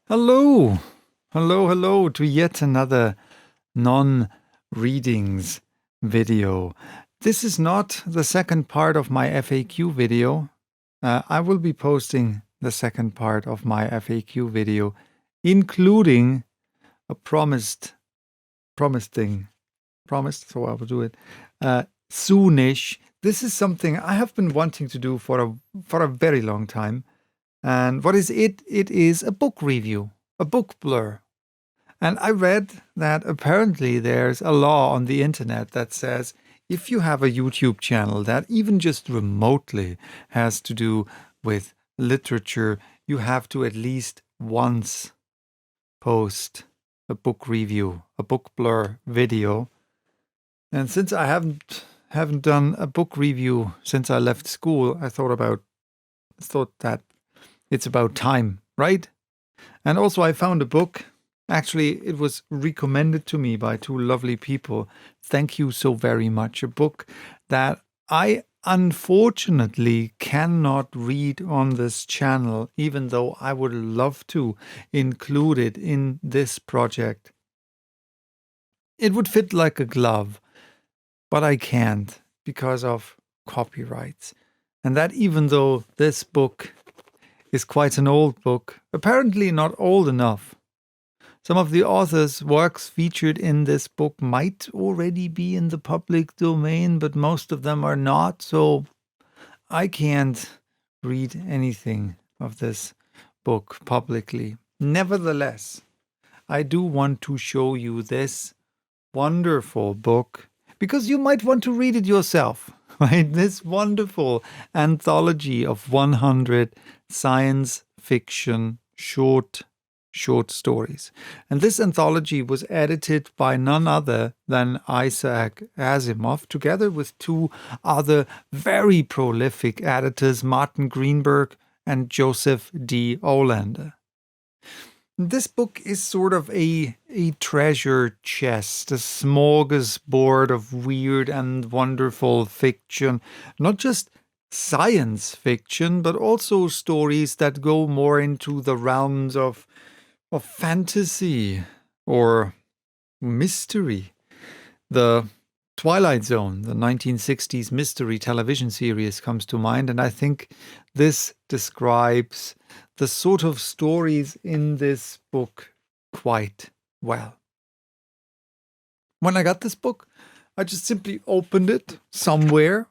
Hello, hello to yet another non-readings video. This is not the second part of my FAQ video. I will be posting the second part of my FAQ video, including a promised thing. Promised, so I will do it soonish. This is something I have been wanting to do for a very long time. And what is it? It is a book review, a bookblr. And I read that apparently there's a law on the internet that says if you have a YouTube channel that even just remotely has to do with literature, you have to at least once post a book review, a bookblr video. And since I haven't done a book review since I left school, I thought that it's about time, right? And also I found a book. Actually, it was recommended to me by two lovely people. Thank you so very much. A book that I unfortunately cannot read on this channel, even though I would love to include it in this project. It would fit like a glove, but I can't because of copyrights. And that even though this book is quite an old book, apparently not old enough. Some of the author's works featured in this book might already be in the public domain, but most of them are not, so I can't read anything of this book publicly. Nevertheless, I do want to show you this wonderful book, because you might want to read it yourself. Right? This wonderful anthology of 100 science fiction short stories. And this anthology was edited by none other than Isaac Asimov, together with two other very prolific editors, Martin Greenberg and Joseph D. Olander. This book is sort of a treasure chest, a smorgasbord of weird and wonderful fiction. Not just science fiction, but also stories that go more into the realms of fantasy or mystery. The Twilight Zone, the 1960s mystery television series, comes to mind, and I think this describes the sort of stories in this book quite well. When I got this book, I just simply opened it somewhere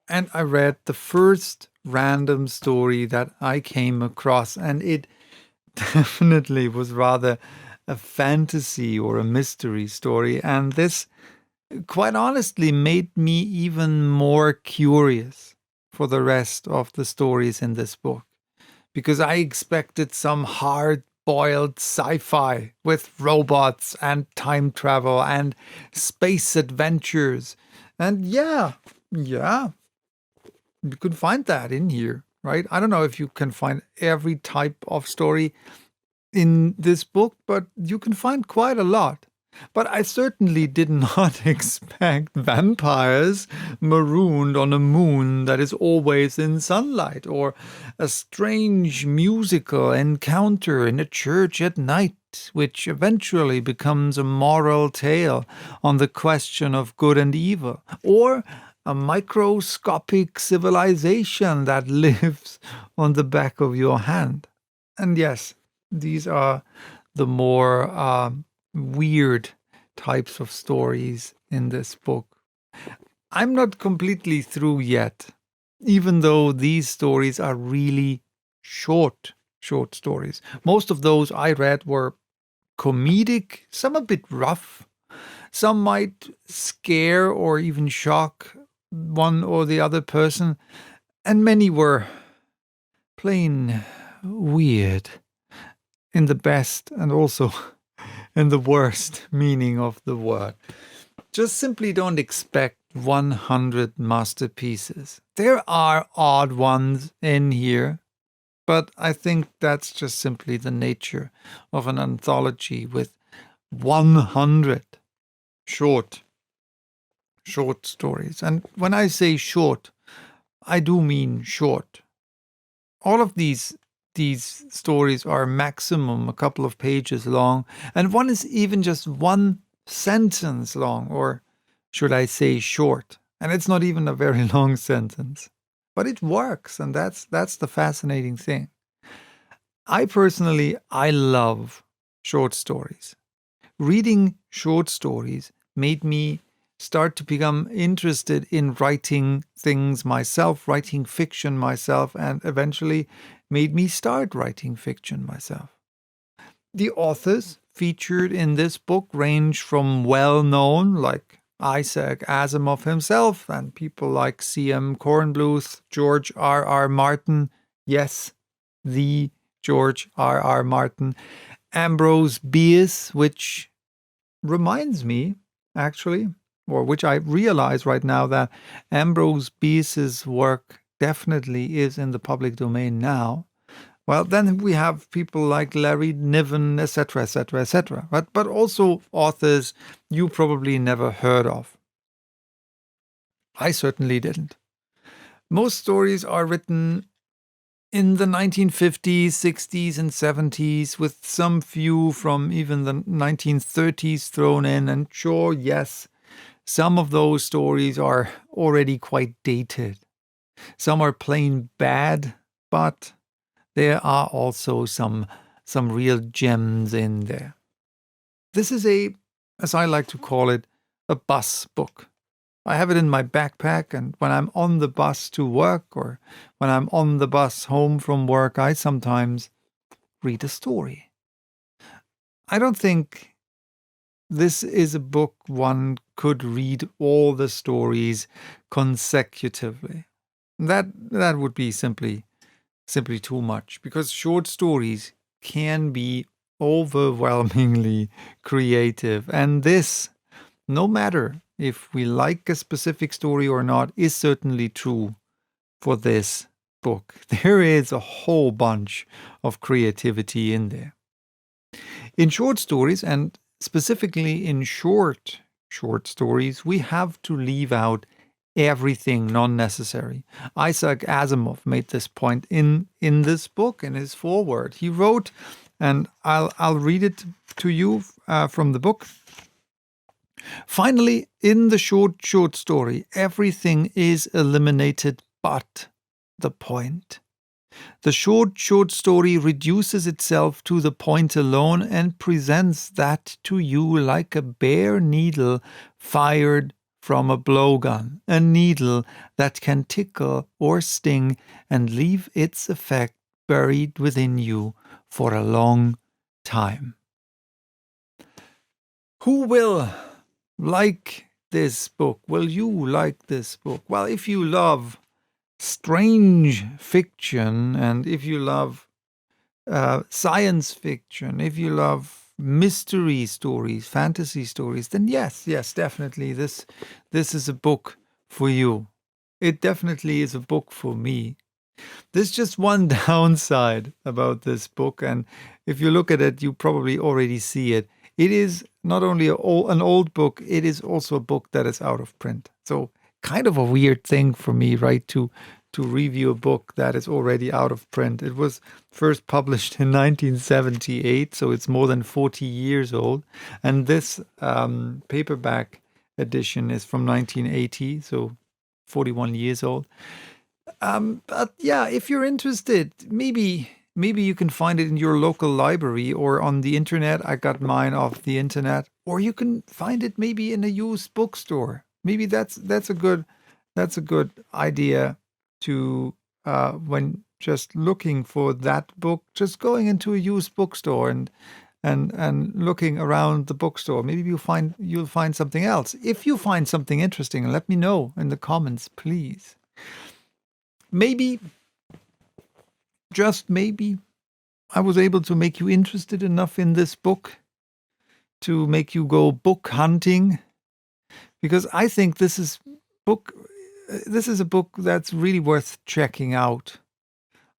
and I read the first random story that I came across, and it definitely was rather a fantasy or a mystery story, and this quite honestly made me even more curious for the rest of the stories in this book, because I expected some hard-boiled sci-fi with robots and time travel and space adventures. And yeah, you could find that in here, right? I don't know if you can find every type of story in this book, but you can find quite a lot. But I certainly did not expect vampires marooned on a moon that is always in sunlight, or a strange musical encounter in a church at night, which eventually becomes a moral tale on the question of good and evil, or a microscopic civilization that lives on the back of your hand. And yes, these are the more weird types of stories in this book. I'm not completely through yet, even though these stories are really short stories. Most of those I read were comedic, some a bit rough, some might scare or even shock one or the other person, and many were plain weird in the best and also in the worst meaning of the word. Just simply don't expect 100 masterpieces. There are odd ones in here, but I think that's just simply the nature of an anthology with 100 short stories. And when I say short, I do mean short. All of these these stories are maximum a couple of pages long, and one is even just one sentence long, or should I say short. And it's not even a very long sentence. But it works, and that's the fascinating thing. I love short stories. Reading short stories made me start to become interested in writing things myself, writing fiction myself, and eventually made me start writing fiction myself. The authors featured in this book range from well-known, like Isaac Asimov himself, and people like C.M. Kornbluth, George R.R. Martin, yes, the George R.R. Martin, Ambrose Bierce, which reminds me, actually, or which I realize right now that Ambrose Bierce's work definitely is in the public domain now. Well, then we have people like Larry Niven, etc., etc., etc. But also authors you probably never heard of. I certainly didn't. Most stories are written in the 1950s, 60s, and 70s, with some few from even the 1930s thrown in. And sure, yes, some of those stories are already quite dated. Some are plain bad, but there are also some real gems in there. This is as I like to call it, a bus book. I have it in my backpack, and when I'm on the bus to work or when I'm on the bus home from work, I sometimes read a story. I don't think this is a book one could read all the stories consecutively. That would be simply too much, because short stories can be overwhelmingly creative. And this, no matter if we like a specific story or not, is certainly true for this book. There is a whole bunch of creativity in there. In short stories, and specifically in short stories, we have to leave out everything non-necessary. Isaac Asimov made this point in this book, in his foreword. He wrote, and I'll read it to you from the book. Finally, in the short story, everything is eliminated but the point. The short story reduces itself to the point alone and presents that to you like a bare needle fired from a blowgun, a needle that can tickle or sting and leave its effect buried within you for a long time. Who will like this book? Will you like this book? Well, if you love strange fiction, and if you love science fiction, if you love mystery stories, fantasy stories, then yes, definitely this is a book for you. It definitely is a book for me. There's just one downside about this book, and if you look at it, you probably already see it. It is not only an old book, it is also a book that is out of print. So kind of a weird thing for me, right, to review a book that is already out of print. It was first published in 1978, so it's more than 40 years old. And this paperback edition is from 1980, so 41 years old. But yeah, if you're interested, maybe you can find it in your local library or on the internet. I got mine off the internet. Or you can find it maybe in a used bookstore. Maybe that's a good idea to when just looking for that book, just going into a used bookstore and looking around the bookstore. Maybe you'll find something else. If you find something interesting, let me know in the comments, please. Maybe, just maybe, I was able to make you interested enough in this book to make you go book hunting, because I think this is a book that's really worth checking out.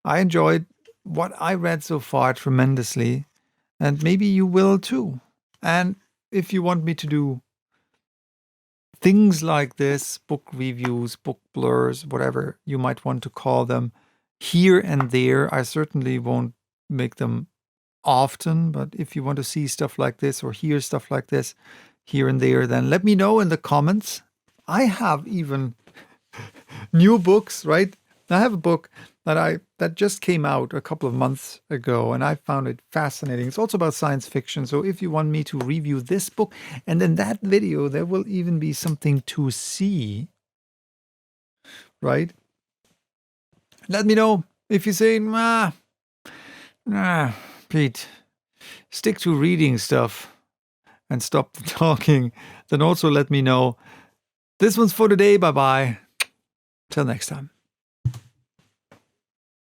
I enjoyed what I read so far tremendously, and maybe you will too. And if you want me to do things like this, book reviews, book blurs, whatever you might want to call them, here and there. I certainly won't make them often, but if you want to see stuff like this or hear stuff like this here and there, then let me know in the comments. I have even new books, right? I have a book that just came out a couple of months ago, and I found it fascinating. It's also about science fiction. So if you want me to review this book, and in that video, there will even be something to see, right? Let me know if you say, Pete, stick to reading stuff and stop talking. Then also let me know. This one's for today. Bye-bye. Till next time.